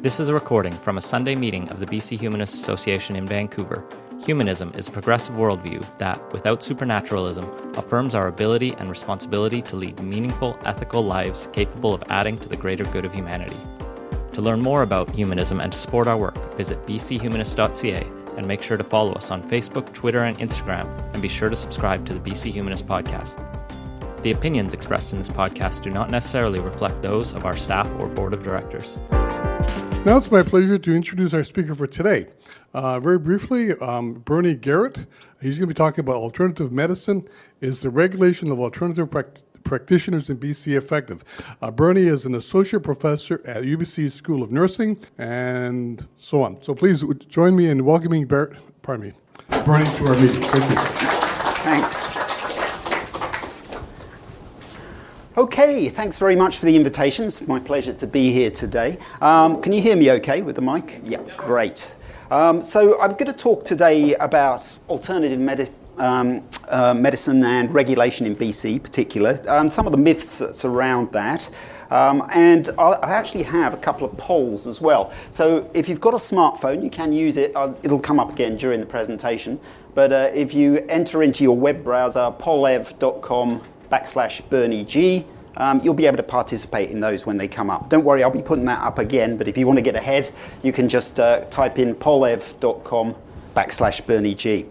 This is a recording from a Sunday meeting of the BC Humanist Association in Vancouver. Humanism is a progressive worldview that, without supernaturalism, affirms our ability and responsibility to lead meaningful, ethical lives capable of adding to the greater good of humanity. To learn more about humanism and to support our work, visit bchumanist.ca and make sure to follow us on Facebook, Twitter, and Instagram, and be sure to subscribe to the BC Humanist podcast. The opinions expressed in this podcast do not necessarily reflect those of our staff or board of directors. Now it's my pleasure to introduce our speaker for today. Very briefly, Bernie Garrett. He's going to be talking about alternative medicine. Is the regulation of alternative practitioners in BC effective? Bernie is an associate professor at UBC School of Nursing and so on. So please join me in welcoming Bernie to our meeting. Thank you. Thanks. Okay, thanks very much for the invitation. It's my pleasure to be here today. Can you hear me okay with the mic? Yeah, great. So I'm going to talk today about alternative medicine and regulation in BC in particular, some of the myths that surround that. And I actually have a couple of polls as well. So if you've got a smartphone, you can use it. It'll come up again during the presentation. But if you enter into your web browser, polev.com/BernieG, you'll be able to participate in those when they come up. Don't worry, I'll be putting that up again, but if you want to get ahead, you can just type in polev.com/BernieG.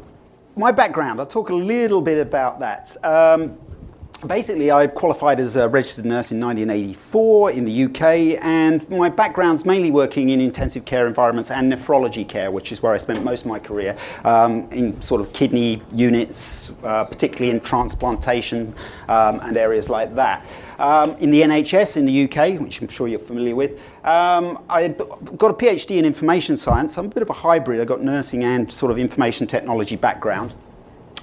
My background, I'll talk a little bit about that. Basically, I qualified as a registered nurse in 1984 in the UK, and my background's mainly working in intensive care environments and nephrology care, which is where I spent most of my career, in sort of kidney units, particularly in transplantation and areas like that. In the NHS in the UK, which I'm sure you're familiar with, I got a PhD in information science. I'm a bit of a hybrid. I got nursing and sort of information technology background.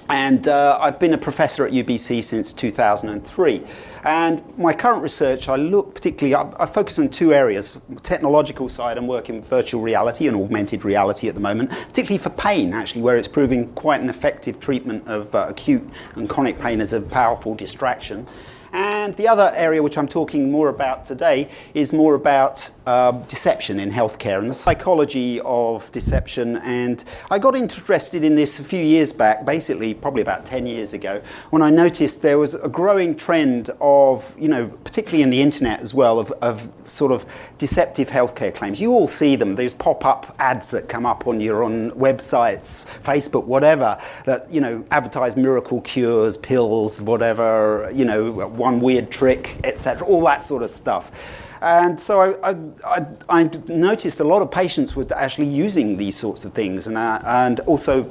And I've been a professor at UBC since 2003. And my current research, I focus on two areas. Technological side, I'm working with virtual reality and augmented reality at the moment, particularly for pain, actually, where it's proving quite an effective treatment of acute and chronic pain as a powerful distraction. And the other area which I'm talking more about today is more about deception in healthcare and the psychology of deception. And I got interested in this a few years back, basically probably about 10 years ago, when I noticed there was a growing trend of, particularly in the internet as well, of sort of deceptive healthcare claims. You all see them. There's pop-up ads that come up on your websites, Facebook, whatever, that, advertise miracle cures, pills, whatever, one weird trick, etc., all that sort of stuff. And so I noticed a lot of patients were actually using these sorts of things, and also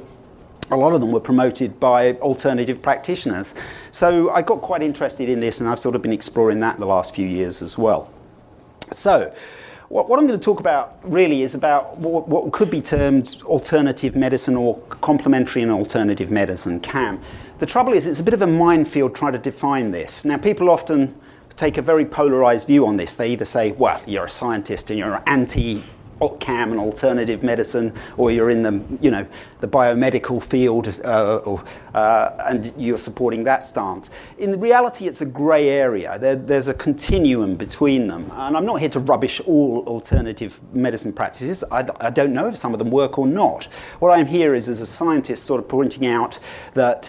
a lot of them were promoted by alternative practitioners. So I got quite interested in this, and I've sort of been exploring that the last few years as well. So what I'm going to talk about really is about what could be termed alternative medicine or complementary and alternative medicine, CAM. The trouble is it's a bit of a minefield trying to define this. Now, people often take a very polarized view on this. They either say, well, you're a scientist and you're anti-CAM and alternative medicine, or you're in the biomedical field, and you're supporting that stance. In reality, it's a grey area. There's a continuum between them. And I'm not here to rubbish all alternative medicine practices. I don't know if some of them work or not. What I'm here is as a scientist sort of pointing out that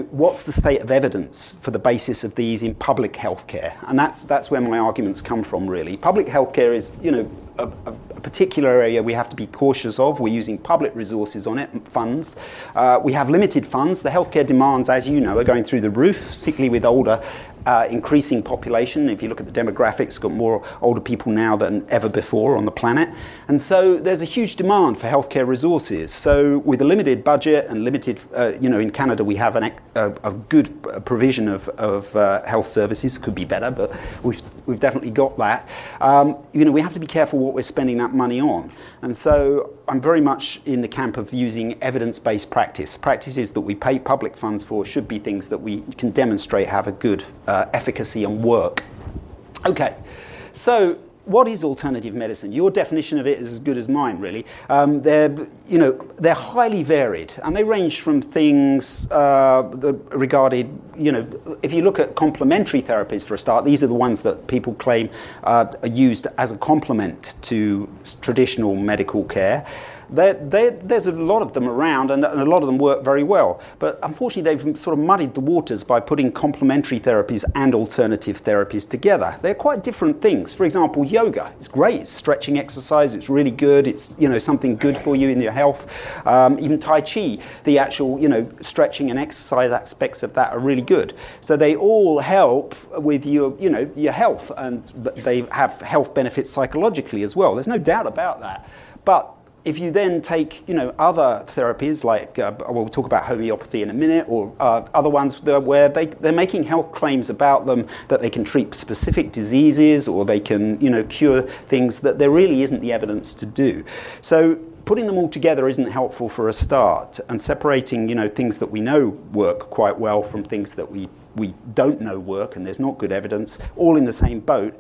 what's the state of evidence for the basis of these in public healthcare? And that's where my arguments come from, really. Public healthcare is, a particular area we have to be cautious of. We're using public resources on it, funds. We have limited funds. The healthcare demands, as you know, are going through the roof, particularly with older, increasing population. If you look at the demographics, got more older people now than ever before on the planet. And so there's a huge demand for healthcare resources. So with a limited budget and limited, in Canada we have a good provision of health services. It could be better, but we've definitely got that. We have to be careful what we're spending that money on. And so I'm very much in the camp of using evidence-based practice. Practices that we pay public funds for should be things that we can demonstrate have a good efficacy and work. Okay, so what is alternative medicine? Your definition of it is as good as mine, really. They're highly varied, and they range from things that regarded, if you look at complementary therapies for a start, these are the ones that people claim are used as a complement to traditional medical care. There's a lot of them around, and a lot of them work very well. But unfortunately, they've sort of muddied the waters by putting complementary therapies and alternative therapies together. They're quite different things. For example, yoga is great. It's stretching exercise. It's really good. It's something good for you in your health. Even Tai Chi, the actual stretching and exercise aspects of that are really good. So they all help with your health, and they have health benefits psychologically as well. There's no doubt about that. But if you then take, other therapies like, we'll talk about homeopathy in a minute, or other ones where they're making health claims about them that they can treat specific diseases, or they can, cure things that there really isn't the evidence to do. So putting them all together isn't helpful for a start, and separating, things that we know work quite well from things that we don't know work and there's not good evidence, all in the same boat.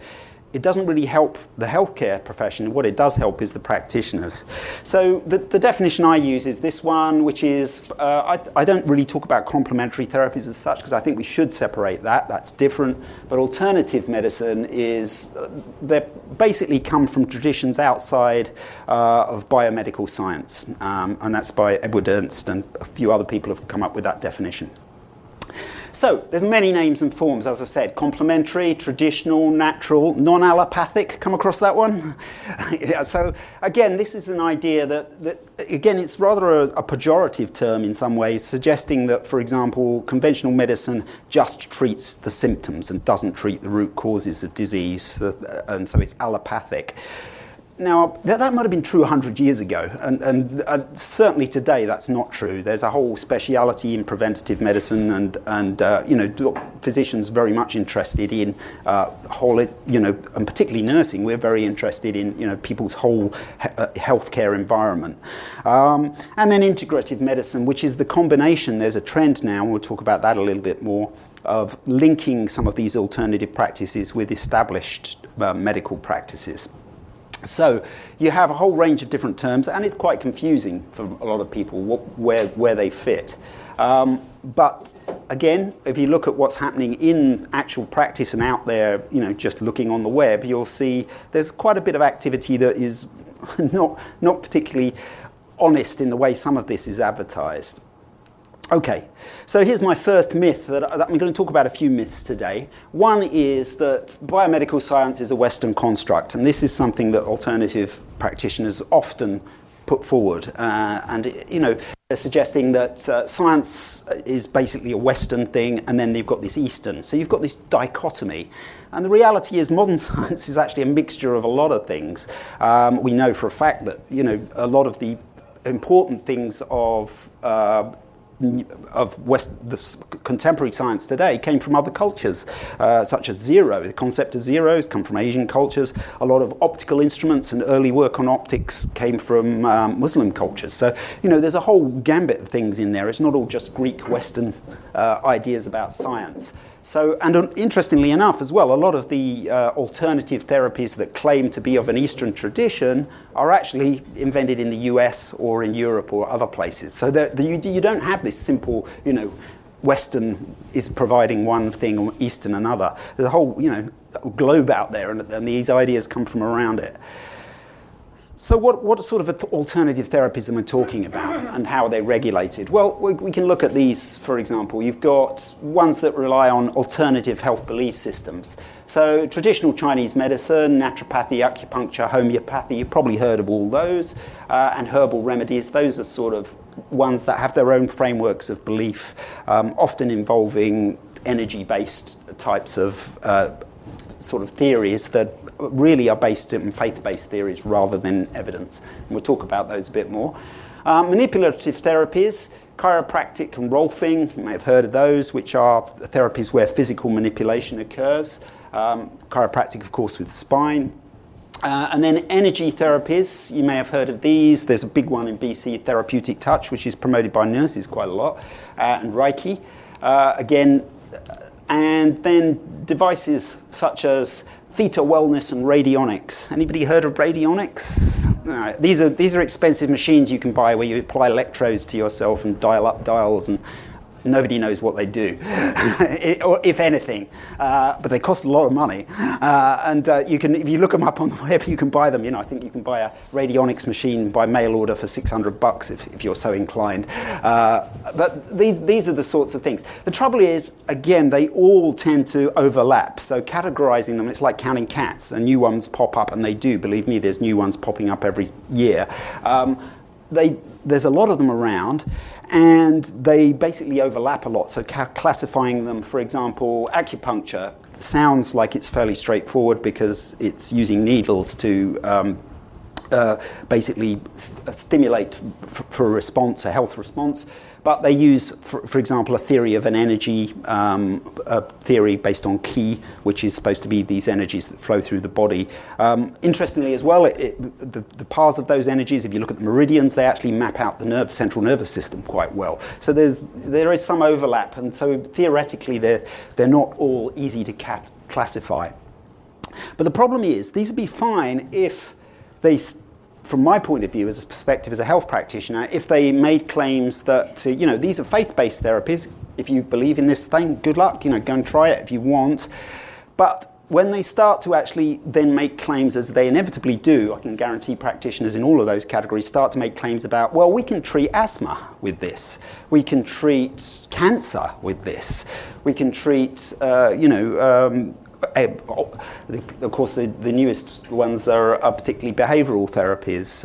It doesn't really help the healthcare profession. What it does help is the practitioners. So the definition I use is this one, which is, I don't really talk about complementary therapies as such, because I think we should separate that. That's different. But alternative medicine is, they basically come from traditions outside of biomedical science. And that's by Edward Ernst, and a few other people have come up with that definition. So there's many names and forms, as I said: complementary, traditional, natural, non-allopathic. Come across that one? Yeah, so again, this is an idea that again, it's rather a pejorative term in some ways, suggesting that, for example, conventional medicine just treats the symptoms and doesn't treat the root causes of disease, and so it's allopathic. Now, that might have been true 100 years ago, and certainly today that's not true. There's a whole speciality in preventative medicine, and physicians very much interested in and particularly nursing. We're very interested in people's whole healthcare environment. And then integrative medicine, which is the combination. There's a trend now, and we'll talk about that a little bit more, of linking some of these alternative practices with established medical practices. So you have a whole range of different terms, and it's quite confusing for a lot of people where they fit. But again, if you look at what's happening in actual practice and out there, just looking on the web, you'll see there's quite a bit of activity that is not particularly honest in the way some of this is advertised. Okay, so here's my first myth. That I'm going to talk about a few myths today. One is that biomedical science is a Western construct, and this is something that alternative practitioners often put forward. They're suggesting that science is basically a Western thing, and then you've got this Eastern. So you've got this dichotomy. And the reality is modern science is actually a mixture of a lot of things. We know for a fact that, a lot of the important things of the contemporary science today came from other cultures, such as zero. The concept of zeros come from Asian cultures. A lot of optical instruments and early work on optics came from Muslim cultures. So, there's a whole gambit of things in there. It's not all just Greek Western ideas about science. So, and interestingly enough as well, a lot of the alternative therapies that claim to be of an Eastern tradition are actually invented in the US or in Europe or other places. So you don't have this simple, Western is providing one thing or Eastern another. There's a whole, globe out there, and these ideas come from around it. So what sort of alternative therapies am I talking about, and how are they regulated? Well, we can look at these, for example. You've got ones that rely on alternative health belief systems. So traditional Chinese medicine, naturopathy, acupuncture, homeopathy, you've probably heard of all those, and herbal remedies. Those are sort of ones that have their own frameworks of belief, often involving energy-based types of sort of theories that really are based in faith-based theories rather than evidence. And we'll talk about those a bit more. Manipulative therapies, chiropractic and rolfing, you may have heard of those, which are therapies where physical manipulation occurs. Chiropractic, of course, with spine. And then energy therapies, you may have heard of these. There's a big one in BC, therapeutic touch, which is promoted by nurses quite a lot, and Reiki. And then devices such as theta wellness and radionics. Anybody heard of radionics? No, these are expensive machines you can buy where you apply electrodes to yourself and dial up dials, and nobody knows what they do, or if anything, but they cost a lot of money. You can, if you look them up on the web, you can buy them. I think you can buy a radionics machine by mail order for $600 if you're so inclined. But these are the sorts of things. The trouble is, again, they all tend to overlap. So categorizing them, it's like counting cats. And new ones pop up, and they do. Believe me, there's new ones popping up every year. There's a lot of them around, and they basically overlap a lot. So classifying them, for example, acupuncture sounds like it's fairly straightforward because it's using needles to basically stimulate for a response, a health response. But they use, for example, a theory of an energy, a theory based on ki, which is supposed to be these energies that flow through the body. Interestingly as well, the paths of those energies, if you look at the meridians, they actually map out the central nervous system quite well. So there is some overlap, and so theoretically they're not all easy to classify. But the problem is, these would be fine if they, from my point of view, as a perspective as a health practitioner, if they made claims that, these are faith-based therapies. If you believe in this thing, good luck, go and try it if you want. But when they start to actually then make claims, as they inevitably do, I can guarantee practitioners in all of those categories start to make claims about, well, we can treat asthma with this. We can treat cancer with this. We can treat, of course, the newest ones are particularly behavioral therapies.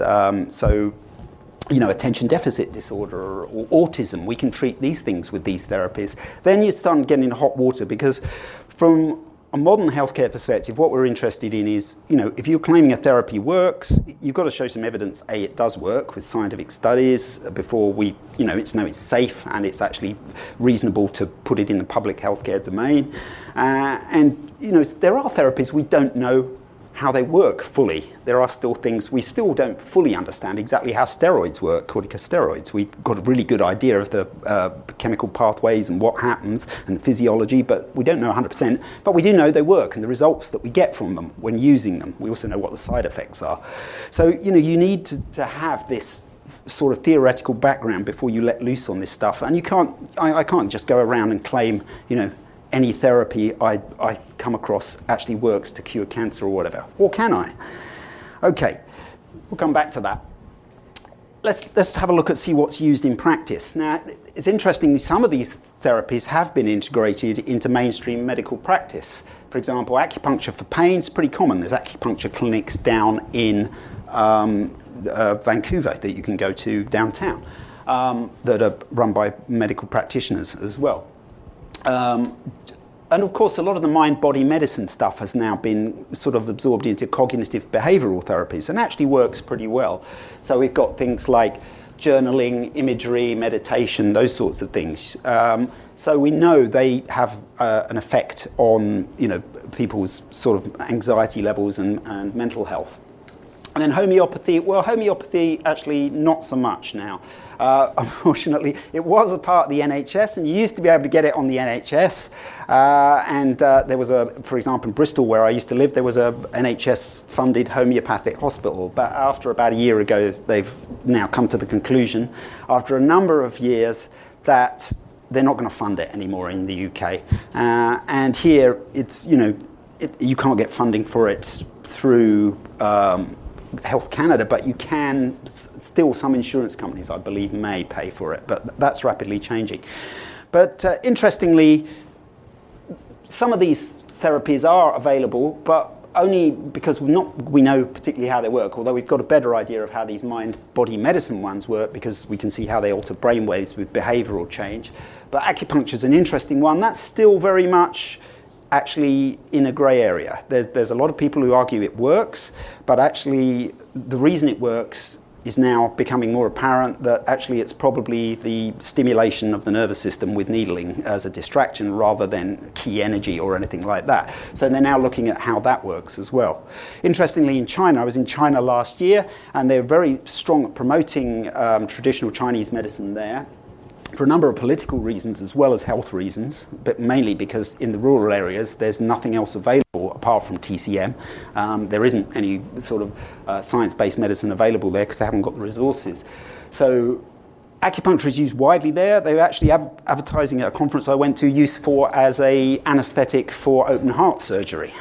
Attention deficit disorder or autism, we can treat these things with these therapies. Then you start getting into hot water, because from a modern healthcare perspective, what we're interested in is, if you're claiming a therapy works, you've got to show some evidence, A, it does work with scientific studies before we, it's safe and it's actually reasonable to put it in the public healthcare domain. There are therapies we don't know how they work fully. There are still things we still don't fully understand exactly how steroids work, corticosteroids. We've got a really good idea of the chemical pathways and what happens and the physiology, but we don't know 100%. But we do know they work and the results that we get from them when using them. We also know what the side effects are. So, you need to have this sort of theoretical background before you let loose on this stuff. And I can't just go around and claim, any therapy I come across actually works to cure cancer or whatever. Or can I? Okay, we'll come back to that. Let's have a look at see what's used in practice. Now, it's interesting, some of these therapies have been integrated into mainstream medical practice. For example, acupuncture for pain is pretty common. There's acupuncture clinics down in Vancouver that you can go to downtown that are run by medical practitioners as well. And of course, a lot of the mind-body medicine stuff has now been sort of absorbed into cognitive behavioral therapies and actually works pretty well. So we've got things like journaling, imagery, meditation, those sorts of things. So we know they have an effect on people's sort of anxiety levels and mental health. And then homeopathy actually not so much now. Unfortunately, it was a part of the NHS, and you used to be able to get it on the NHS. There was for example, in Bristol, where I used to live, there was a NHS-funded homeopathic hospital. But after about a year ago, they've now come to the conclusion, after a number of years, that they're not going to fund it anymore in the UK. And here, it's you can't get funding for it through Health Canada, but you can still, some insurance companies, I believe, may pay for it, but that's rapidly changing. But interestingly, some of these therapies are available, but only because we know particularly how they work, although we've got a better idea of how these mind-body medicine ones work because we can see how they alter brainwaves with behavioral change. But acupuncture is an interesting one. That's still very much actually in a grey area. There's a lot of people who argue it works, but actually the reason it works is now becoming more apparent, that actually it's probably the stimulation of the nervous system with needling as a distraction rather than key energy or anything like that. So they're now looking at how that works as well. Interestingly, in China, I was in China last year, and they're very strong at promoting traditional Chinese medicine there, for a number of political reasons as well as health reasons, but mainly because in the rural areas there's nothing else available apart from TCM. There isn't any sort of science-based medicine available there because they haven't got the resources. So acupuncture is used widely there. They were actually advertising at a conference I went to, used as a anaesthetic for open heart surgery.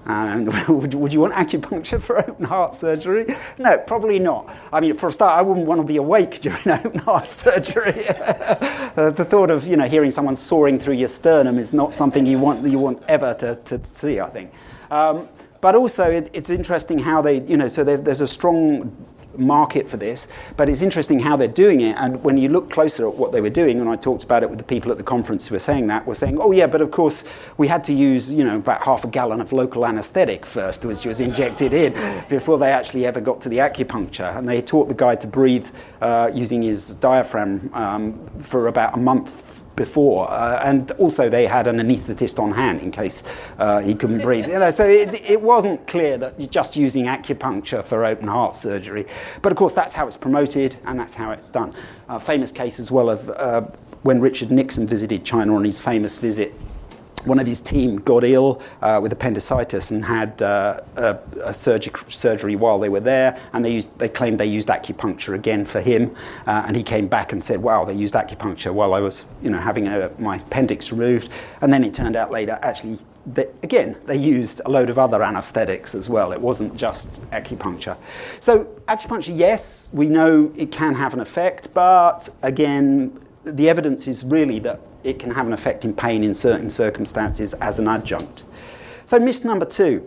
And would you want acupuncture for open heart surgery? No, probably not. I mean, for a start, I wouldn't want to be awake during open heart surgery. The thought of hearing someone soaring through your sternum is not something you want ever to see, I think. But also, it's interesting how they, so there's a strong market for this, but it's interesting how they're doing it. And when you look closer at what they were doing, and I talked about it with the people at the conference who were saying, oh yeah, but of course we had to use about half a gallon of local anaesthetic first, which was injected in before they actually ever got to the acupuncture. And they taught the guy to breathe using his diaphragm for about a month before, and also they had an anaesthetist on hand in case he couldn't breathe. So it wasn't clear that you're just using acupuncture for open heart surgery, but of course that's how it's promoted and that's how it's done. Famous case as well of when Richard Nixon visited China on his famous visit. One of his team got ill with appendicitis and had a surgery while they were there, and they claimed they used acupuncture again for him, and he came back and said, wow, they used acupuncture while I was having my appendix removed. And then it turned out later actually they used a load of other anaesthetics as well. It wasn't just acupuncture. So acupuncture, yes, we know it can have an effect, but again, the evidence is really that it can have an effect in pain in certain circumstances as an adjunct. So myth number 2.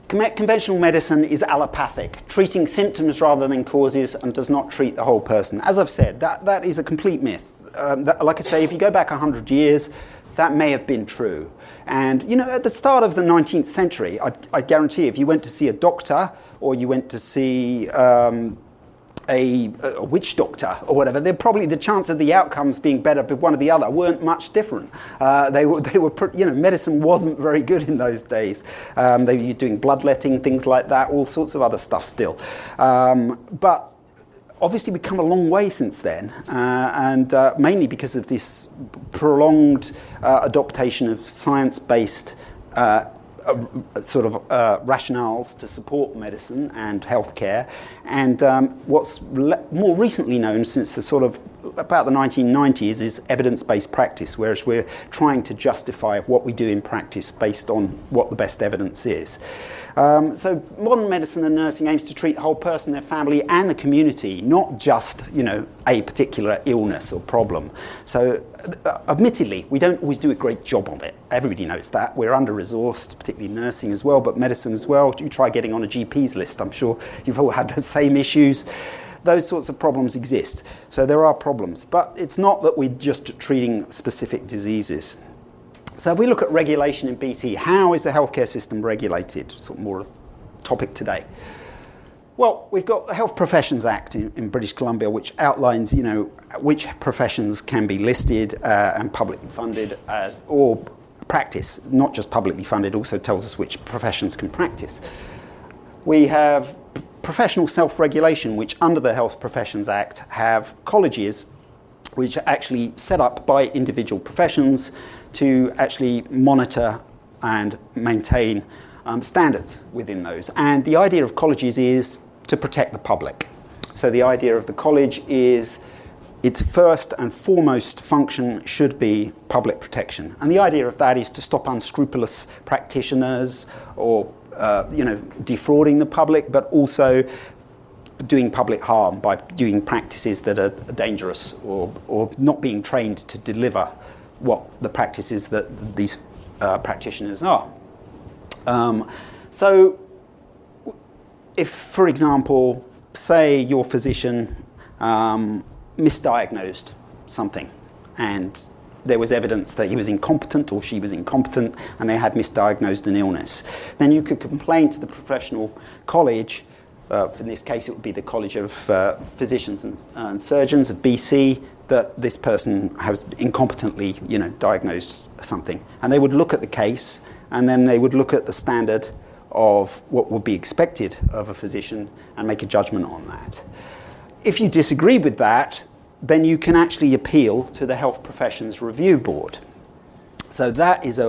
Conventional medicine is allopathic, treating symptoms rather than causes, and does not treat the whole person. As I've said, that is a complete myth. Like I say, if you go back 100 years, that may have been true. And at the start of the 19th century, I guarantee if you went to see a doctor or you went to see a witch doctor or whatever, the chance of the outcomes being better with one or the other weren't much different. Medicine wasn't very good in those days. They were doing bloodletting, things like that, all sorts of other stuff still. But obviously we've come a long way since then, and mainly because of this prolonged adoption of science-based rationales to support medicine and healthcare, and what's more recently known since about the 1990s is evidence-based practice, whereas we're trying to justify what we do in practice based on what the best evidence is. So modern medicine and nursing aims to treat the whole person, their family, and the community, not just a particular illness or problem. So admittedly, we don't always do a great job of it. Everybody knows that. We're under-resourced, particularly nursing as well, but medicine as well. You try getting on a GP's list. I'm sure you've all had the same issues. Those sorts of problems exist. So there are problems. But it's not that we're just treating specific diseases. So if we look at regulation in BC, how is the healthcare system regulated? Sort of more of a topic today. Well, we've got the Health Professions Act in British Columbia, which outlines, which professions can be listed and publicly funded or practice. Not just publicly funded, also tells us which professions can practice. We have professional self-regulation, which under the Health Professions Act have colleges which are actually set up by individual professions to actually monitor and maintain standards within those. And the idea of colleges is to protect the public. So the idea of the college is its first and foremost function should be public protection. And the idea of that is to stop unscrupulous practitioners or defrauding the public, but also doing public harm by doing practices that are dangerous or not being trained to deliver what the practices that these practitioners are. So if, for example, say your physician misdiagnosed something and there was evidence that he was incompetent or she was incompetent and they had misdiagnosed an illness, then you could complain to the professional college. In this case, it would be the College of Physicians and Surgeons of BC, that this person has incompetently, diagnosed something. And they would look at the case, and then they would look at the standard of what would be expected of a physician and make a judgment on that. If you disagree with that, then you can actually appeal to the Health Professions Review Board. So that is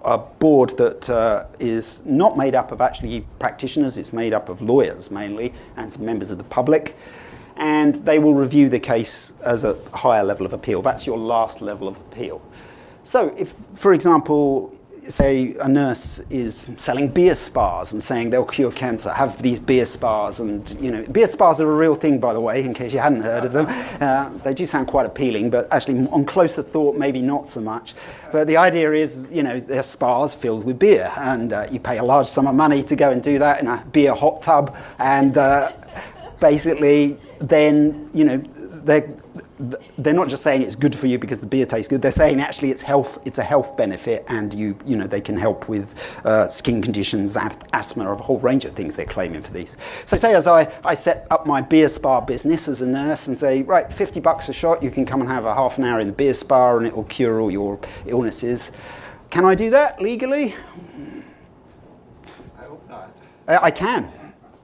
a board that is not made up of actually practitioners. It's made up of lawyers mainly and some members of the public. And they will review the case as a higher level of appeal. That's your last level of appeal. So if, for example, say a nurse is selling beer spas and saying they'll cure cancer, have these beer spas, and beer spas are a real thing, by the way, in case you hadn't heard of them. They do sound quite appealing, but actually on closer thought, maybe not so much. But the idea is, they're spas filled with beer, and you pay a large sum of money to go and do that in a beer hot tub, and basically then, they're not just saying it's good for you because the beer tastes good. They're saying actually it's a health benefit, and they can help with skin conditions, asthma, a whole range of things they're claiming for these. So say as I set up my beer spa business as a nurse and say, right, $50 a shot, you can come and have a half an hour in the beer spa and it will cure all your illnesses. Can I do that legally? I hope not.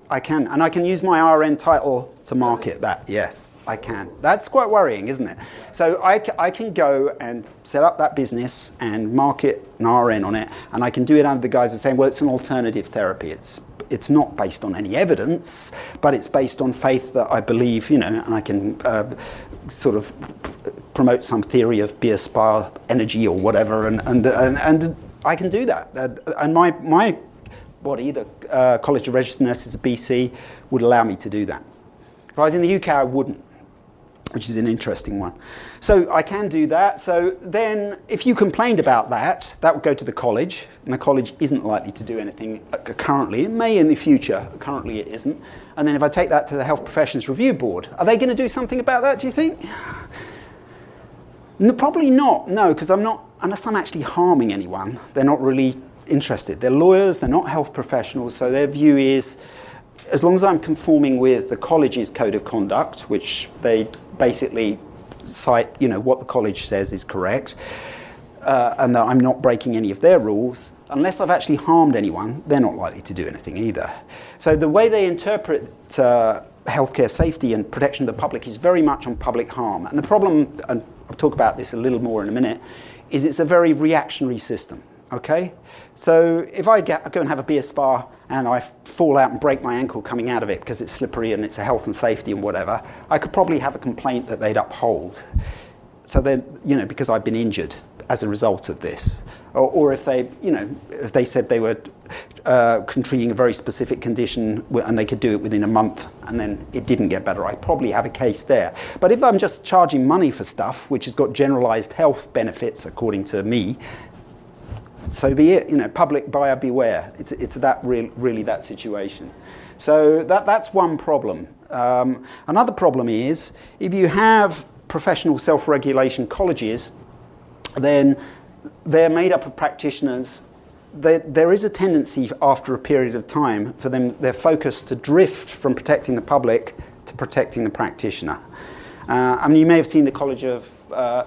I can, and I can use my RN title to market that, yes. I can. That's quite worrying, isn't it? So I can go and set up that business and market an RN on it, and I can do it under the guise of saying, well, it's an alternative therapy. It's not based on any evidence, but it's based on faith that I believe, and I can sort of promote some theory of beer spa energy or whatever, and I can do that. And my body, the College of Registered Nurses of BC, would allow me to do that. If I was in the UK, I wouldn't, which is an interesting one. So I can do that. So then if you complained about that, that would go to the college, and the college isn't likely to do anything currently. It may in the future. Currently it isn't. And then if I take that to the Health Professions Review Board, are they going to do something about that, do you think? No, probably not, no, because unless I'm actually harming anyone, they're not really interested. They're lawyers, they're not health professionals, so their view is, as long as I'm conforming with the college's code of conduct, which they basically cite, what the college says is correct, and that I'm not breaking any of their rules, unless I've actually harmed anyone, they're not likely to do anything either. So the way they interpret healthcare safety and protection of the public is very much on public harm. And the problem, and I'll talk about this a little more in a minute, is it's a very reactionary system. Okay, so if I go and have a beer spa and I fall out and break my ankle coming out of it because it's slippery and it's a health and safety and whatever, I could probably have a complaint that they'd uphold. So then, because I've been injured as a result of this, or if they, if they said they were treating a very specific condition and they could do it within a month and then it didn't get better, I'd probably have a case there. But if I'm just charging money for stuff which has got generalized health benefits according to me, so be it, public buyer beware. It's that really that situation. So that's one problem. Another problem is if you have professional self-regulation colleges, then they're made up of practitioners. There is a tendency after a period of time for their focus to drift from protecting the public to protecting the practitioner. You may have seen the College of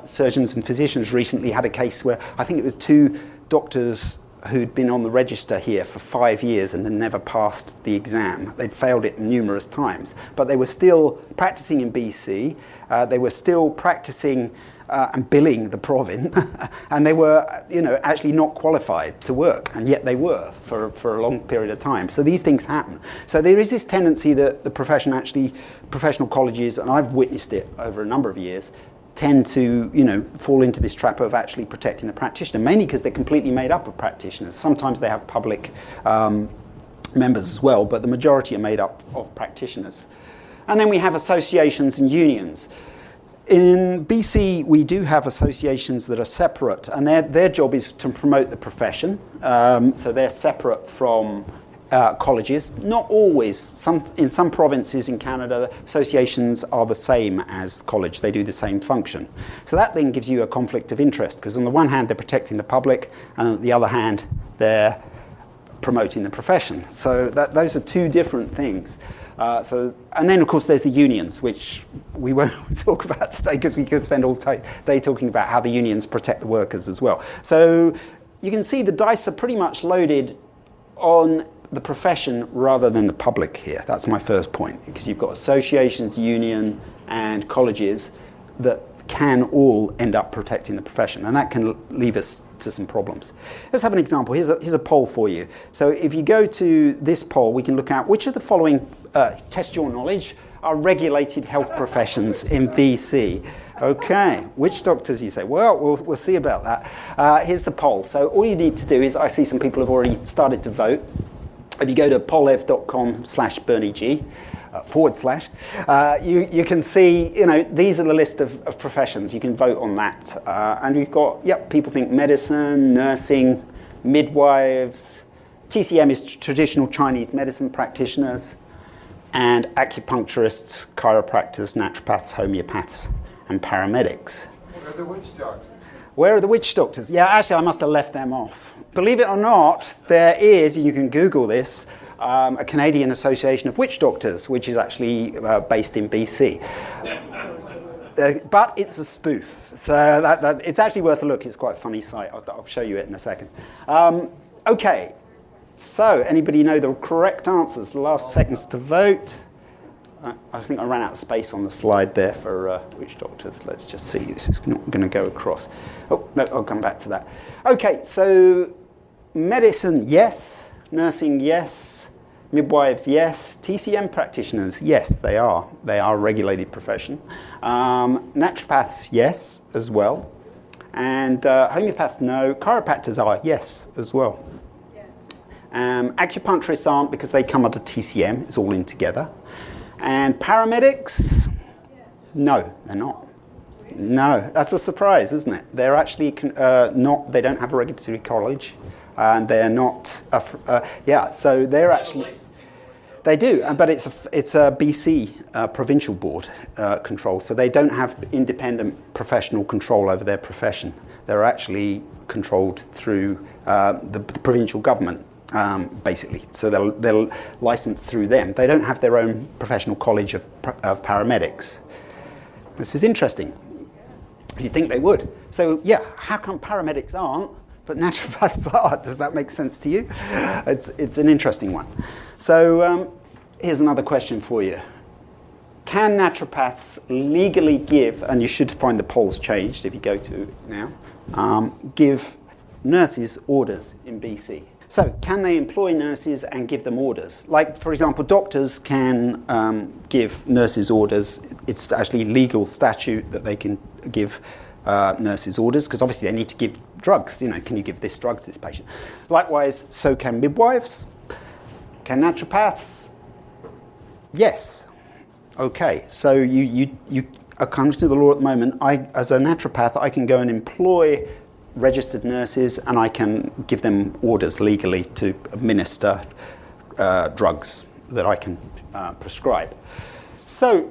Surgeons and Physicians recently had a case where I think it was 2 doctors who'd been on the register here for 5 years and had never passed the exam. They'd failed it numerous times, but they were still practicing in BC. They were still practicing and billing the province, and they were, actually not qualified to work, and yet they were for a long period of time. So these things happen. So there is this tendency that the professional colleges, and I've witnessed it over a number of years, tend to, fall into this trap of actually protecting the practitioner, mainly because they're completely made up of practitioners. Sometimes they have public members as well, but the majority are made up of practitioners. And then we have associations and unions. In BC, we do have associations that are separate, and their job is to promote the profession. So they're separate from colleges. Not always. In some provinces in Canada, associations are the same as college. They do the same function. So that then gives you a conflict of interest, because on the one hand, they're protecting the public, and on the other hand, they're promoting the profession. So those are two different things. And then, of course, there's the unions, which we won't talk about today because we could spend all day talking about how the unions protect the workers as well. So you can see the dice are pretty much loaded on the profession rather than the public here. That's my first point, because you've got associations, union, and colleges that can all end up protecting the profession, and that can leave us to some problems. Let's have an example. Here's a poll for you. So if you go to this poll, we can look at which of the following, test your knowledge, are regulated health professions in BC. Okay, which doctors you say? Well, we'll see about that. Here's the poll. So all you need to do is, I see some people have already started to vote. If you go to pollev.com/BernieG, / you can see, these are the list of professions. You can vote on that. And we've got, people think medicine, nursing, midwives, TCM is traditional Chinese medicine practitioners, and acupuncturists, chiropractors, naturopaths, homeopaths, and paramedics. Where are the witch doctors? Where are the witch doctors? Yeah, actually, I must have left them off. Believe it or not, there is, you can Google this, a Canadian Association of Witch Doctors, which is actually based in BC. But it's a spoof, so that it's actually worth a look. It's quite a funny site. I'll show you it in a second. Okay, so anybody know the correct answers? The last seconds to vote. I think I ran out of space on the slide there for witch doctors. Let's just see. This is not going to go across. Oh, no, I'll come back to that. Okay, so medicine, yes. Nursing, yes. Midwives, yes. TCM practitioners, yes, they are. They are a regulated profession. Naturopaths, yes, as well. And homeopaths, no. Chiropractors are, yes, as well. Acupuncturists aren't because they come under TCM. It's all in together. And paramedics, no, they're not. No, that's a surprise, isn't it? They're actually not, they don't have a regulatory college, and they're not, so they're actually, they do, but it's a BC provincial board control, so they don't have independent professional control over their profession. They're actually controlled through the provincial government. Basically, so they'll license through them. They don't have their own professional college of paramedics. This is interesting. You'd think they would. So how come paramedics aren't, but naturopaths are? Does that make sense to you? It's an interesting one. So here's another question for you. Can naturopaths legally give, and you should find the polls changed if you go to it now, give nurses orders in BC? So can they employ nurses and give them orders? Like, for example, doctors can give nurses orders. It's actually legal statute that they can give nurses orders, because obviously they need to give drugs. Can you give this drug to this patient? Likewise, so can midwives. Can naturopaths? Yes. Okay, so you according to the law at the moment, as a naturopath, I can go and employ registered nurses, and I can give them orders legally to administer drugs that I can prescribe. So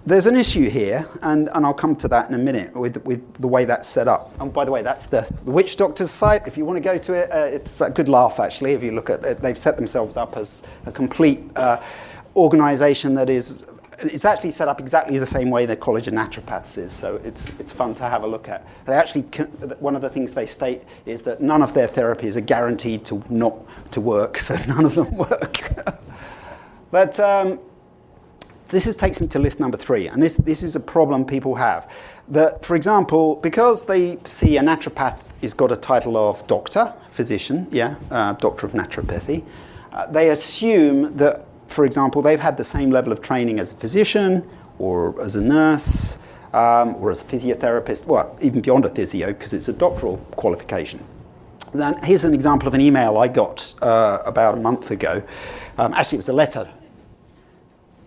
there's an issue here, and I'll come to that in a minute with the way that's set up. And by the way, that's the witch doctors site. If you want to go to it, it's a good laugh actually. If you look at it, they've set themselves up as a complete organisation that is. It's actually set up exactly the same way the College of Naturopaths is, so it's fun to have a look at. They actually, one of the things they state is that none of their therapies are guaranteed to not to work, so none of them work. But this takes me to myth number 3, and this is a problem people have. That, for example, because they see a naturopath has got a title of doctor, physician, doctor of naturopathy, they assume that, for example, they've had the same level of training as a physician or as a nurse or as a physiotherapist, well, even beyond a physio, because it's a doctoral qualification. Then here's an example of an email I got about a month ago. Actually, it was a letter.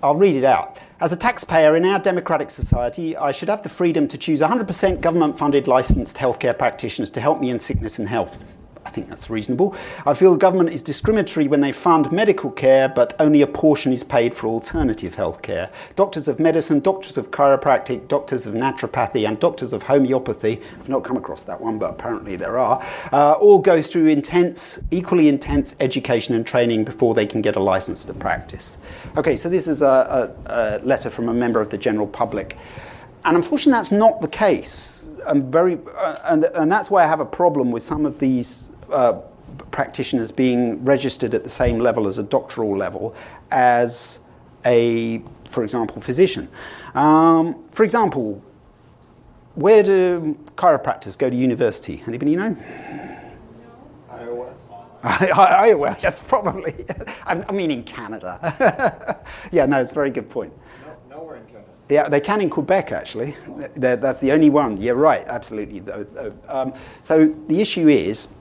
I'll read it out. As a taxpayer in our democratic society, I should have the freedom to choose 100% government-funded licensed healthcare practitioners to help me in sickness and health. I think that's reasonable. I feel the government is discriminatory when they fund medical care, but only a portion is paid for alternative health care. Doctors of medicine, doctors of chiropractic, doctors of naturopathy, and doctors of homeopathy, I've not come across that one, but apparently there are, all go through equally intense education and training before they can get a license to practice. Okay, so this is a letter from a member of the general public. And unfortunately, that's not the case. And that's why I have a problem with some of these practitioners being registered at the same level as a doctoral level as a, for example, physician. For example, Where do chiropractors go to university? Anybody know? Iowa, yes, probably. I mean in Canada. Yeah, no, it's a very good point. Nowhere in Canada. Yeah, they can in Quebec, actually. That's the only one. You're right, absolutely. So the issue is,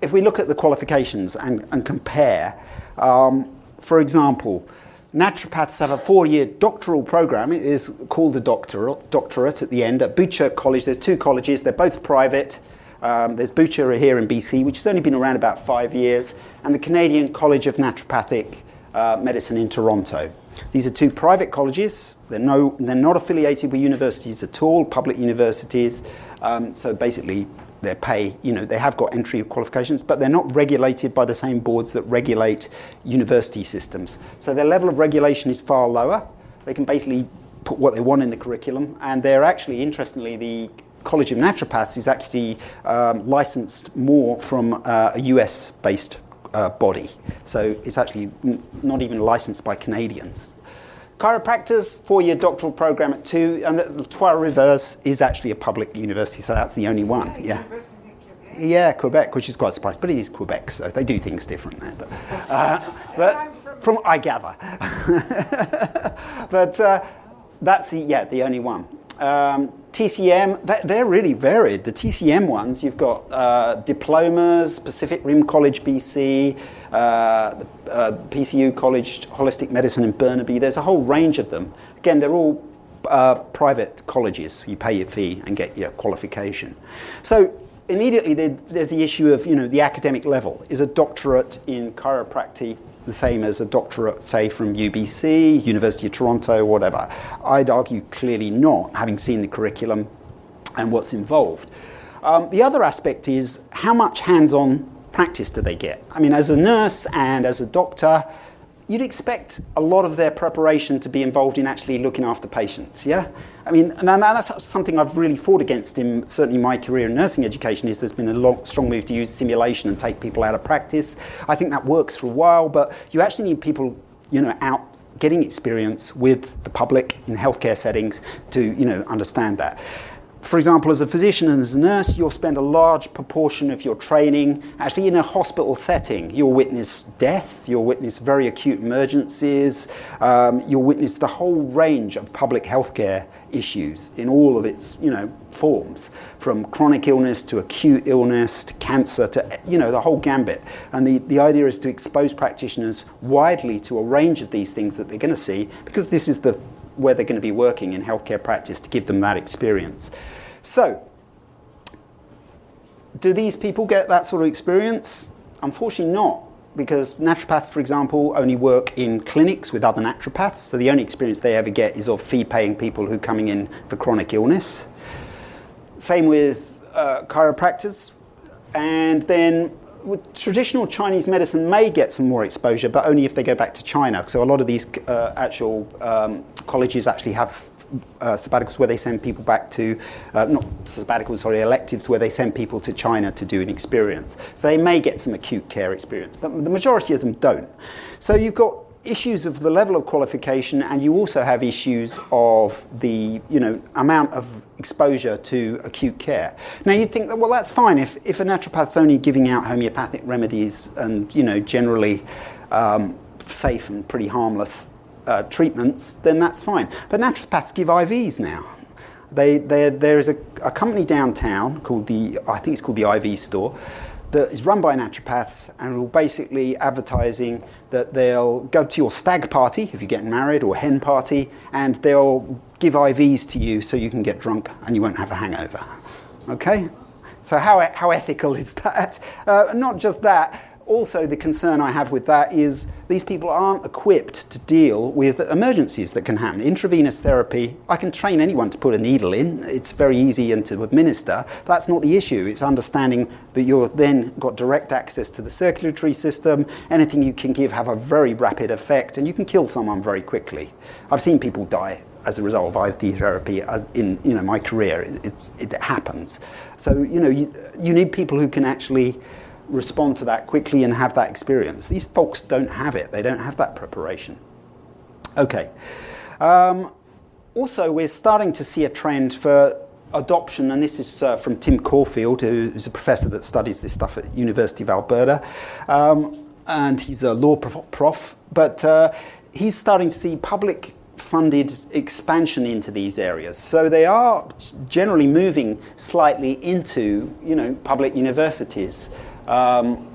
if we look at the qualifications and compare, for example, naturopaths have a 4-year doctoral program. It is called a doctorate at the end at Butcher College. There's 2 colleges. They're both private. There's Butcher here in BC, which has only been around about 5 years, and the Canadian College of Naturopathic Medicine in Toronto. These are 2 private colleges. They're not affiliated with universities at all, public universities. So basically, they pay, they have got entry qualifications, but they're not regulated by the same boards that regulate university systems. So their level of regulation is far lower. They can basically put what they want in the curriculum, and they're actually, interestingly, the College of Naturopaths is actually licensed more from a US-based body. So it's actually not even licensed by Canadians. Chiropractors, 4-year doctoral program at 2, and the Trois-Rivières is actually a public university, so that's the only one. Yeah. Yeah, Quebec, which is quite surprising, but it is Quebec, so they do things different there. But from I gather. But that's the only one. TCM, they're really varied. The TCM ones, you've got diplomas, Pacific Rim College BC, PCU College Holistic Medicine in Burnaby. There's a whole range of them. Again, they're all private colleges. You pay your fee and get your qualification. So immediately there's the issue of the academic level. Is a doctorate in chiropractic the same as a doctorate, say, from UBC, University of Toronto, whatever? I'd argue clearly not, having seen the curriculum and what's involved. The other aspect is how much hands-on practice do they get? I mean, as a nurse and as a doctor, you'd expect a lot of their preparation to be involved in actually looking after patients, yeah? I mean, and that's something I've really fought against in certainly my career in nursing education, is there's been a strong move to use simulation and take people out of practice. I think that works for a while, but you actually need people, out getting experience with the public in healthcare settings to, understand that. For example, as a physician and as a nurse, you'll spend a large proportion of your training actually in a hospital setting. You'll witness death, you'll witness very acute emergencies, you'll witness the whole range of public healthcare issues in all of its, forms, from chronic illness to acute illness to cancer to, the whole gambit. And the idea is to expose practitioners widely to a range of these things that they're going to see, because this is where they're going to be working in healthcare practice, to give them that experience. So, do these people get that sort of experience? Unfortunately not, because naturopaths, for example, only work in clinics with other naturopaths, so the only experience they ever get is of fee-paying people who are coming in for chronic illness. Same with chiropractors, and then with traditional Chinese medicine may get some more exposure, but only if they go back to China. So a lot of these actual colleges actually have sabbaticals where they send people back to, not sabbaticals, sorry, electives where they send people to China to do an experience. So they may get some acute care experience, but the majority of them don't. So you've got issues of the level of qualification, and you also have issues of the amount of exposure to acute care. Now you'd think that, well, that's fine if a naturopath's only giving out homeopathic remedies and generally safe and pretty harmless treatments, then that's fine. But naturopaths give IVs now. There is a company downtown called I think it's called the IV Store, that is run by naturopaths, and will basically advertising that they'll go to your stag party if you're getting married, or hen party, and they'll give IVs to you so you can get drunk and you won't have a hangover. Okay? So how ethical is that? Not just that. Also, the concern I have with that is these people aren't equipped to deal with emergencies that can happen. Intravenous therapy, I can train anyone to put a needle in. It's very easy and to administer. That's not the issue. It's understanding that you've then got direct access to the circulatory system. Anything you can give have a very rapid effect, and you can kill someone very quickly. I've seen people die as a result of IV therapy in my career. It happens. So you need people who can actually respond to that quickly and have that experience. These folks don't have it. They don't have that preparation. Okay. Also, we're starting to see a trend for adoption, and this is from Tim Caulfield, who's a professor that studies this stuff at University of Alberta, and he's a law prof, but he's starting to see public funded expansion into these areas. So they are generally moving slightly into, public universities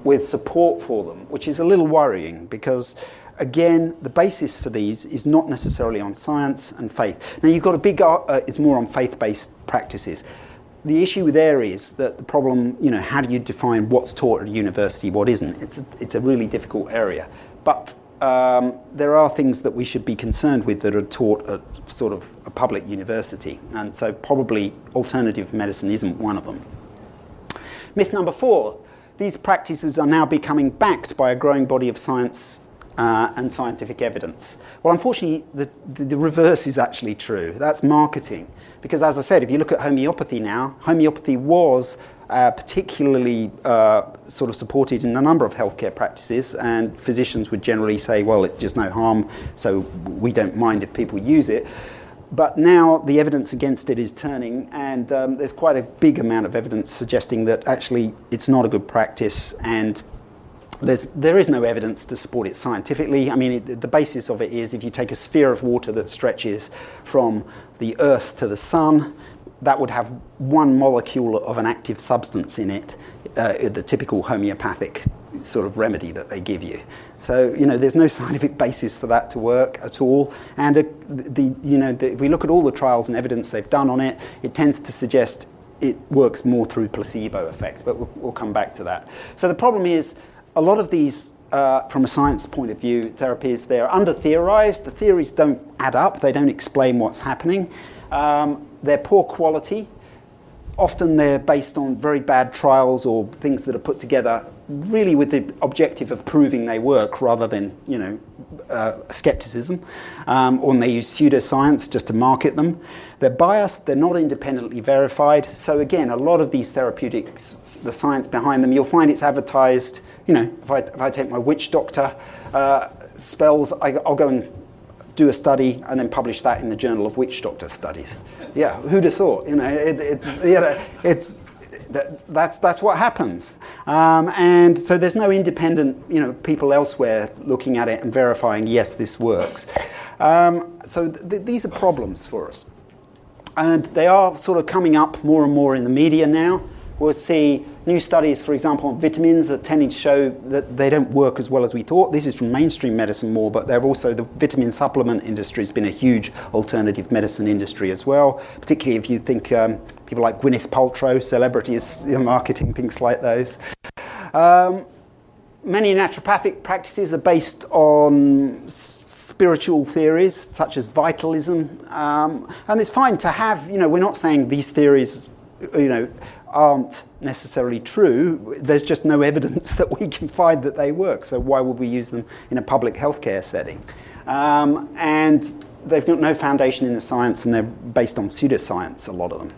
with support for them, which is a little worrying because, again, the basis for these is not necessarily on science and faith. Now, you've got a big, it's more on faith-based practices. The issue there is that the problem, how do you define what's taught at a university, what isn't? It's a really difficult area. But there are things that we should be concerned with that are taught at sort of a public university. And so probably alternative medicine isn't one of them. Myth number 4, these practices are now becoming backed by a growing body of science and scientific evidence. Well, unfortunately, the reverse is actually true. That's marketing. Because as I said, if you look at homeopathy now, homeopathy was particularly sort of supported in a number of healthcare practices, and physicians would generally say, well, it's just no harm, so we don't mind if people use it. But now the evidence against it is turning, and there's quite a big amount of evidence suggesting that actually it's not a good practice, and there is no evidence to support it scientifically. I mean, the basis of it is if you take a sphere of water that stretches from the Earth to the Sun, that would have one molecule of an active substance in it, the typical homeopathic sort of remedy that they give you. So, there's no scientific basis for that to work at all. And if we look at all the trials and evidence they've done on it, it tends to suggest it works more through placebo effects, but we'll come back to that. So the problem is, a lot of these, from a science point of view, therapies, they're under-theorized. The theories don't add up. They don't explain what's happening. They're poor quality. Often they're based on very bad trials or things that are put together really with the objective of proving they work rather than, skepticism. Or they use pseudoscience just to market them. They're biased. They're not independently verified. So again, a lot of these therapeutics, the science behind them, you'll find it's advertised. If I take my witch doctor spells, I'll go and do a study and then publish that in the Journal of Witch Doctor Studies. Yeah, who'd have thought? That's what happens. And so there's no independent, people elsewhere looking at it and verifying, yes, this works. So these are problems for us. And they are sort of coming up more and more in the media now. We'll see new studies, for example, on vitamins are tending to show that they don't work as well as we thought. This is from mainstream medicine more, but they've also, the vitamin supplement industry has been a huge alternative medicine industry as well, particularly if you think people like Gwyneth Paltrow, celebrities marketing things like those. Many naturopathic practices are based on spiritual theories, such as vitalism. And it's fine to have, we're not saying these theories, aren't necessarily true. There's just no evidence that we can find that they work. So why would we use them in a public healthcare setting? And they've got no foundation in the science, and they're based on pseudoscience, a lot of them.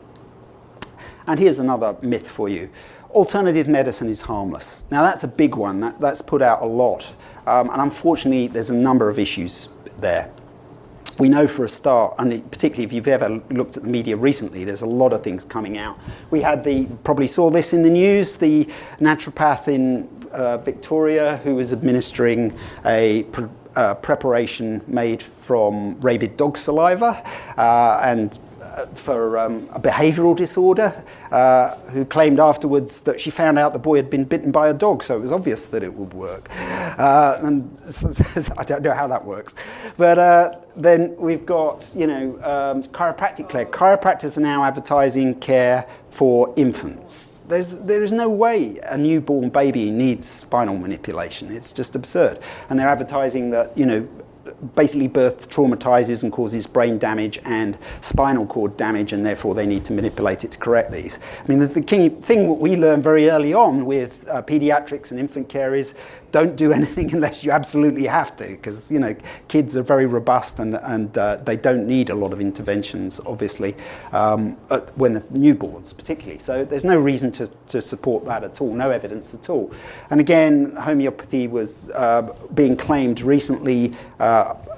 And here's another myth for you. Alternative medicine is harmless. Now that's a big one. That's put out a lot. And unfortunately, there's a number of issues there. We know for a start, and particularly if you've ever looked at the media recently, there's a lot of things coming out. We had probably saw this in the news, the naturopath in Victoria who was administering a preparation made from rabid dog saliva and for a behavioural disorder, who claimed afterwards that she found out the boy had been bitten by a dog, so it was obvious that it would work. And I don't know how that works. But then we've got, chiropractic care. Chiropractors are now advertising care for infants. There is no way a newborn baby needs spinal manipulation. It's just absurd. And they're advertising that, basically birth traumatizes and causes brain damage and spinal cord damage, and therefore they need to manipulate it to correct these. I mean, the key thing what we learned very early on with pediatrics and infant care is don't do anything unless you absolutely have to, because kids are very robust and they don't need a lot of interventions, obviously, when they're newborns particularly. So there's no reason to support that at all, no evidence at all. And again, homeopathy was being claimed recently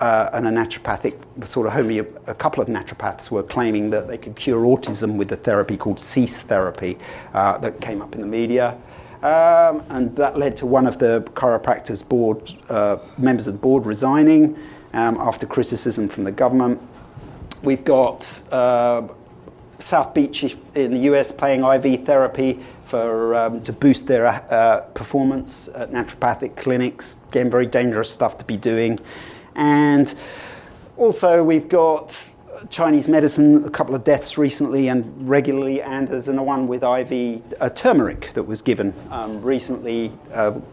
and a naturopathic sort of a couple of naturopaths were claiming that they could cure autism with a therapy called cease therapy that came up in the media. And that led to one of the chiropractors board, members of the board resigning after criticism from the government. We've got South Beach in the US playing IV therapy to boost their performance at naturopathic clinics. Again, very dangerous stuff to be doing. And also we've got Chinese medicine, a couple of deaths recently and regularly, and there's another one with IV turmeric that was given recently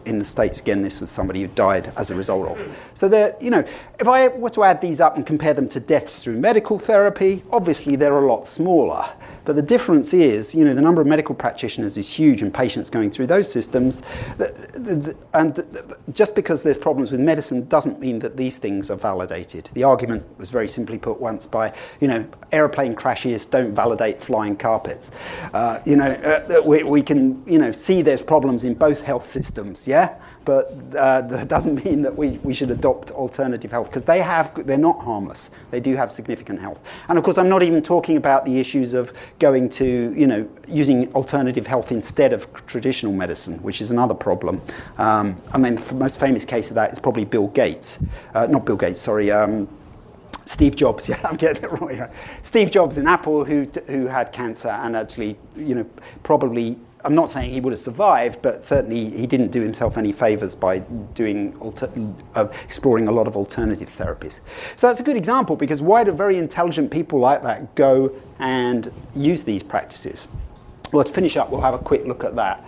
in the States. Again, this was somebody who died as a result of. So if I were to add these up and compare them to deaths through medical therapy, obviously they're a lot smaller. But the difference is, the number of medical practitioners is huge and patients going through those systems. And just because there's problems with medicine doesn't mean that these things are validated. The argument was very simply put once by, airplane crashes don't validate flying carpets. We can, see there's problems in both health systems, yeah? But that doesn't mean that we should adopt alternative health, because they're not harmless. They do have significant health. And of course, I'm not even talking about the issues of going to, using alternative health instead of traditional medicine, which is another problem. The most famous case of that is probably Bill Gates. Not Bill Gates, sorry. Steve Jobs, yeah, I'm getting it wrong. Right. Steve Jobs in Apple, who had cancer and actually, probably, I'm not saying he would have survived, but certainly he didn't do himself any favors by exploring a lot of alternative therapies. So that's a good example, because why do very intelligent people like that go and use these practices? Well, to finish up, we'll have a quick look at that.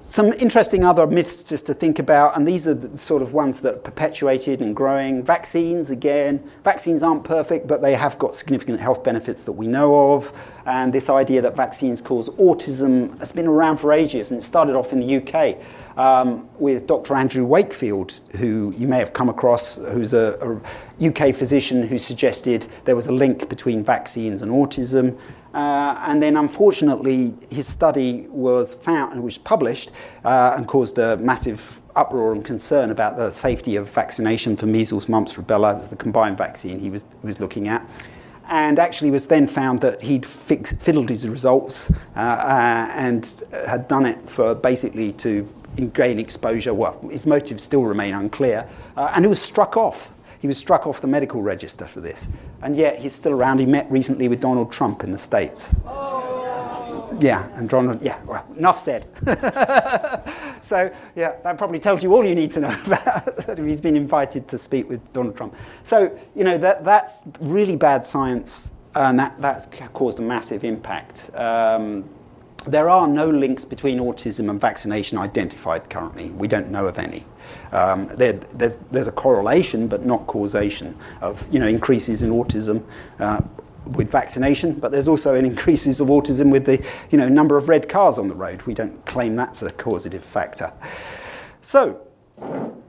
Some interesting other myths just to think about, and these are the sort of ones that are perpetuated and growing. Vaccines, again, vaccines aren't perfect, but they have got significant health benefits that we know of. And this idea that vaccines cause autism has been around for ages, and it started off in the UK with Dr. Andrew Wakefield, who you may have come across, who's a UK physician who suggested there was a link between vaccines and autism. And then, unfortunately, his study was found and was published and caused a massive uproar and concern about the safety of vaccination for measles, mumps, rubella. It was the combined vaccine he was looking at. And actually was then found that he'd fiddled his results and had done it for basically to gain exposure. Well, his motives still remain unclear. And he was struck off. He was struck off the medical register for this. And yet he's still around. He met recently with Donald Trump in the States. Oh. Yeah, and Donald, well, enough said. So, yeah, that probably tells you all you need to know about that. He's been invited to speak with Donald Trump. So, that's really bad science, and that's caused a massive impact. There are no links between autism and vaccination identified currently. We don't know of any. There's a correlation, but not causation of increases in autism with vaccination. But there's also increases of autism with the number of red cars on the road. We don't claim that's a causative factor. So,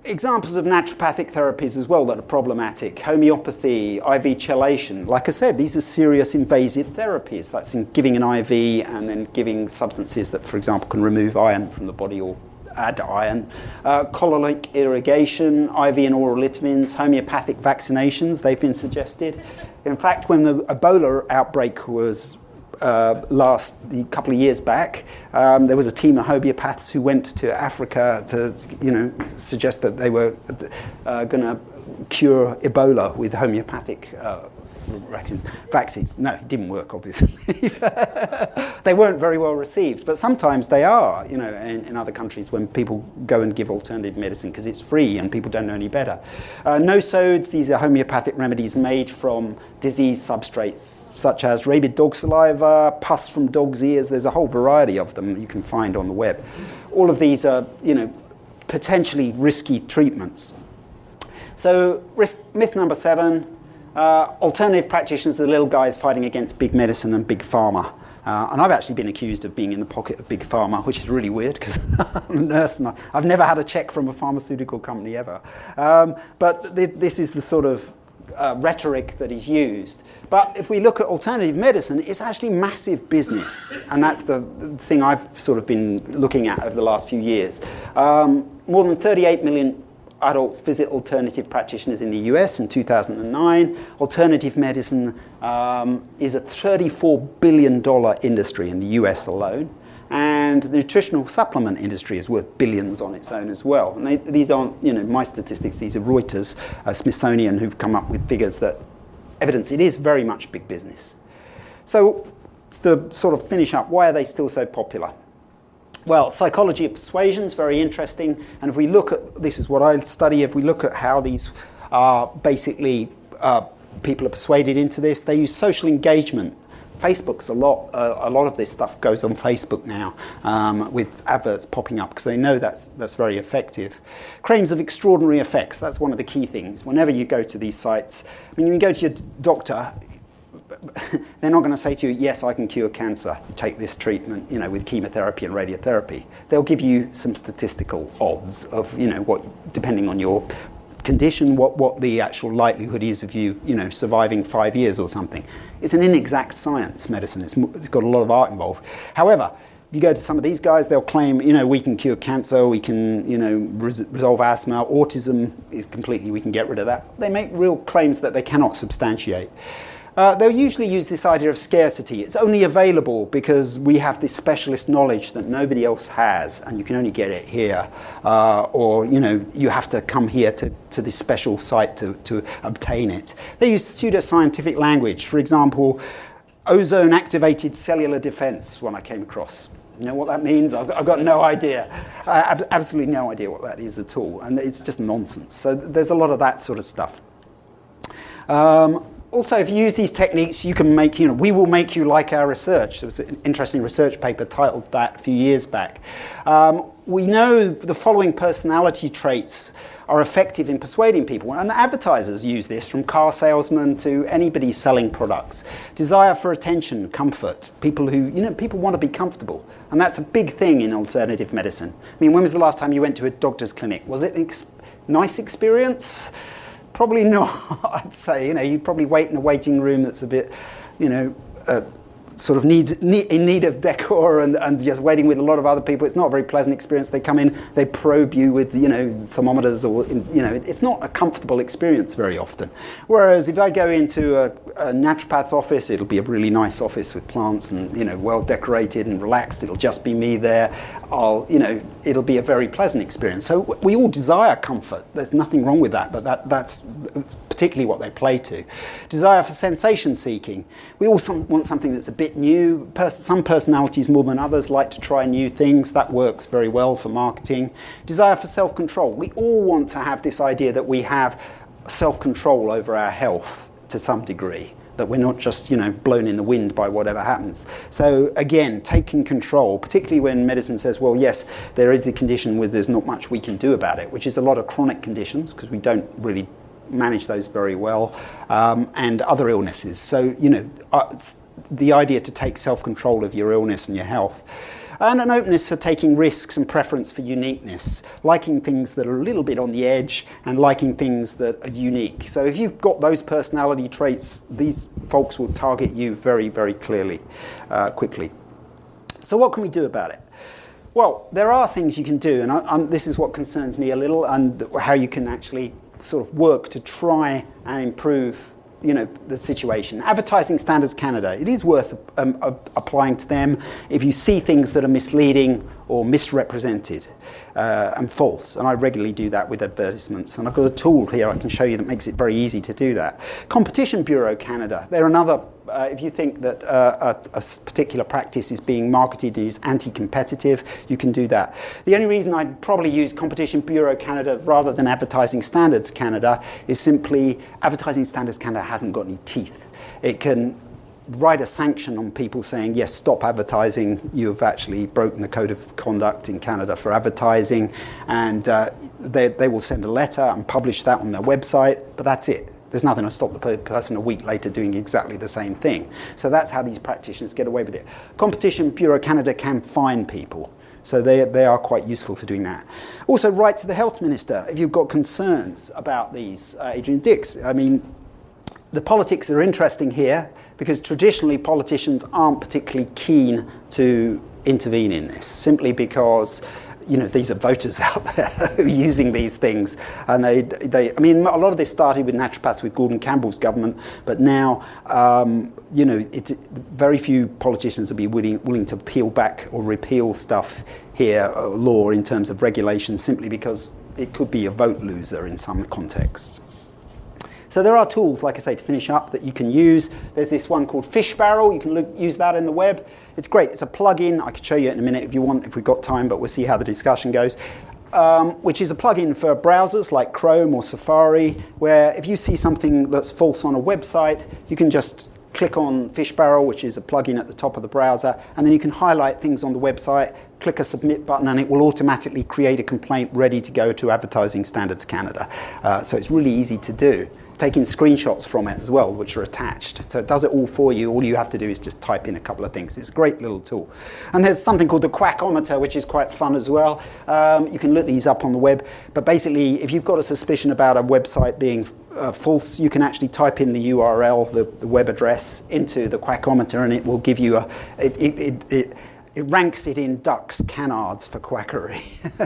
examples of naturopathic therapies as well that are problematic: homeopathy, IV chelation. Like I said, these are serious invasive therapies. That's in giving an IV and then giving substances that, for example, can remove iron from the body or add iron. Colonic irrigation, IV and oral vitamins, homeopathic vaccinations, they've been suggested. In fact, when the Ebola outbreak was a couple of years back, there was a team of homeopaths who went to Africa to, suggest that they were going to cure Ebola with homeopathic vaccines. No, it didn't work, obviously. They weren't very well received, but sometimes they are, in other countries when people go and give alternative medicine because it's free and people don't know any better. No-sodes, these are homeopathic remedies made from disease substrates such as rabid dog saliva, pus from dog's ears. There's a whole variety of them you can find on the web. All of these are, potentially risky treatments. So myth number 7, alternative practitioners are the little guys fighting against big medicine and big pharma. And I've actually been accused of being in the pocket of big pharma, which is really weird because I'm a nurse and I've never had a check from a pharmaceutical company ever. But this is the sort of rhetoric that is used. But if we look at alternative medicine, it's actually massive business. And that's the thing I've sort of been looking at over the last few years. More than 38 million adults visit alternative practitioners in the US in 2009. Alternative medicine is a $34 billion industry in the US alone. And the nutritional supplement industry is worth billions on its own as well. And these aren't, my statistics, these are Reuters, Smithsonian, who've come up with figures that evidence it is very much big business. So to sort of finish up, why are they still so popular? Well, psychology of persuasion is very interesting. And if we look at, this is what I study, if we look at how these are basically, people are persuaded into this, they use social engagement. Facebook's a lot of this stuff goes on Facebook now with adverts popping up because they know that's very effective. Claims of extraordinary effects, that's one of the key things. Whenever you go to these sites, when you go to your doctor, they're not going to say to you, yes, I can cure cancer, take this treatment, with chemotherapy and radiotherapy. They'll give you some statistical odds of, what, depending on your condition, what the actual likelihood is of you, surviving 5 years or something. It's an inexact science, medicine. It's got a lot of art involved. However, if you go to some of these guys, they'll claim, we can cure cancer, we can, resolve asthma, autism is completely, we can get rid of that. They make real claims that they cannot substantiate. They'll usually use this idea of scarcity. It's only available because we have this specialist knowledge that nobody else has, and you can only get it here. Or, you have to come here to this special site to obtain it. They use pseudoscientific language. For example, ozone-activated cellular defense, one I came across. You know what that means? I've got no idea. Absolutely no idea what that is at all. And it's just nonsense. So there's a lot of that sort of stuff. Also, if you use these techniques, you can make, we will make you like our research. There was an interesting research paper titled that a few years back. We know the following personality traits are effective in persuading people, and advertisers use this, from car salesmen to anybody selling products. Desire for attention, comfort, people who, people want to be comfortable, and that's a big thing in alternative medicine. I mean, when was the last time you went to a doctor's clinic? Was it a nice experience? Probably not, I'd say. You probably wait in a waiting room that's a bit, sort of in need of decor and just waiting with a lot of other people. It's not a very pleasant experience. They come in, they probe you with, thermometers or, it's not a comfortable experience very often. Whereas if I go into a naturopath's office, it'll be a really nice office with plants and, well decorated and relaxed. It'll just be me there. It'll be a very pleasant experience. So we all desire comfort. There's nothing wrong with that, but that's particularly what they play to. Desire for sensation seeking. We all want something that's a bit new. Some personalities more than others like to try new things. That works very well for marketing. Desire for self-control. We all want to have this idea that we have self-control over our health to some degree, that we're not just, blown in the wind by whatever happens. So again, taking control, particularly when medicine says, well, yes, there is the condition where there's not much we can do about it, which is a lot of chronic conditions, because we don't really manage those very well, and other illnesses. So, the idea to take self-control of your illness and your health. And an openness for taking risks and preference for uniqueness, liking things that are a little bit on the edge and liking things that are unique. So if you've got those personality traits, these folks will target you very, very clearly, quickly. So what can we do about it? Well, there are things you can do, and this is what concerns me a little, and how you can actually sort of work to try and improve the situation. Advertising Standards Canada, it is worth applying to them if you see things that are misleading or misrepresented and false. And I regularly do that with advertisements. And I've got a tool here I can show you that makes it very easy to do that. Competition Bureau Canada, they're another, if you think that a particular practice is being marketed and is anti-competitive, you can do that. The only reason I'd probably use Competition Bureau Canada rather than Advertising Standards Canada is simply Advertising Standards Canada hasn't got any teeth. It can write a sanction on people saying, yes, stop advertising, you've actually broken the code of conduct in Canada for advertising, and they will send a letter and publish that on their website, but that's it. There's nothing to stop the person a week later doing exactly the same thing. So that's how these practitioners get away with it. Competition Bureau Canada can fine people. So they are quite useful for doing that. Also, write to the health minister if you've got concerns about these. Adrian Dix, I mean, the politics are interesting here because traditionally politicians aren't particularly keen to intervene in this, simply because these are voters out there who are using these things. And I mean, a lot of this started with naturopaths with Gordon Campbell's government, but now, very few politicians will be willing to peel back or repeal stuff here, law in terms of regulation, simply because it could be a vote loser in some contexts. So there are tools, like I say, to finish up that you can use. There's this one called Fish Barrel. You can use that in the web. It's great. It's a plugin. I could show you it in a minute if you want, if we've got time, but we'll see how the discussion goes. Which is a plugin for browsers like Chrome or Safari, where if you see something that's false on a website, you can just click on Fish Barrel, which is a plugin at the top of the browser, and then you can highlight things on the website, click a submit button, and it will automatically create a complaint ready to go to Advertising Standards Canada. So it's really easy to do. Taking screenshots from it as well, which are attached. So it does it all for you. All you have to do is just type in a couple of things. It's a great little tool. And there's something called the Quackometer, which is quite fun as well. You can look these up on the web. But basically, if you've got a suspicion about a website being false, you can actually type in the URL, the web address, into the Quackometer, and it will give you it ranks it in ducks, canards for quackery.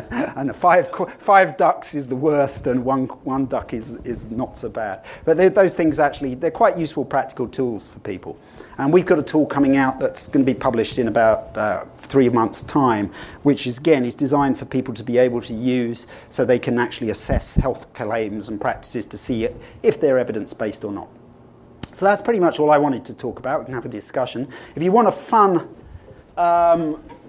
And five ducks is the worst, and one duck is not so bad. But those things actually, they're quite useful practical tools for people. And we've got a tool coming out that's going to be published in about 3 months' time, which is designed for people to be able to use so they can actually assess health claims and practices to see if they're evidence-based or not. So that's pretty much all I wanted to talk about. We can have a discussion. If you want a fun,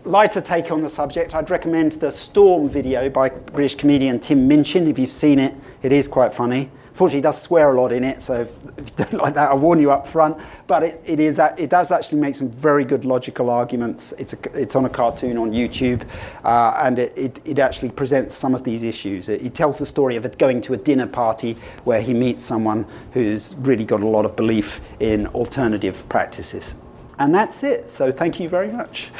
lighter take on the subject, I'd recommend the Storm video by British comedian Tim Minchin. If you've seen it, it is quite funny. Unfortunately, he does swear a lot in it, so if you don't like that, I'll warn you up front. But it does actually make some very good logical arguments. It's on a cartoon on YouTube, and it actually presents some of these issues. It tells the story of it going to a dinner party where he meets someone who's really got a lot of belief in alternative practices. And that's it. So thank you very much.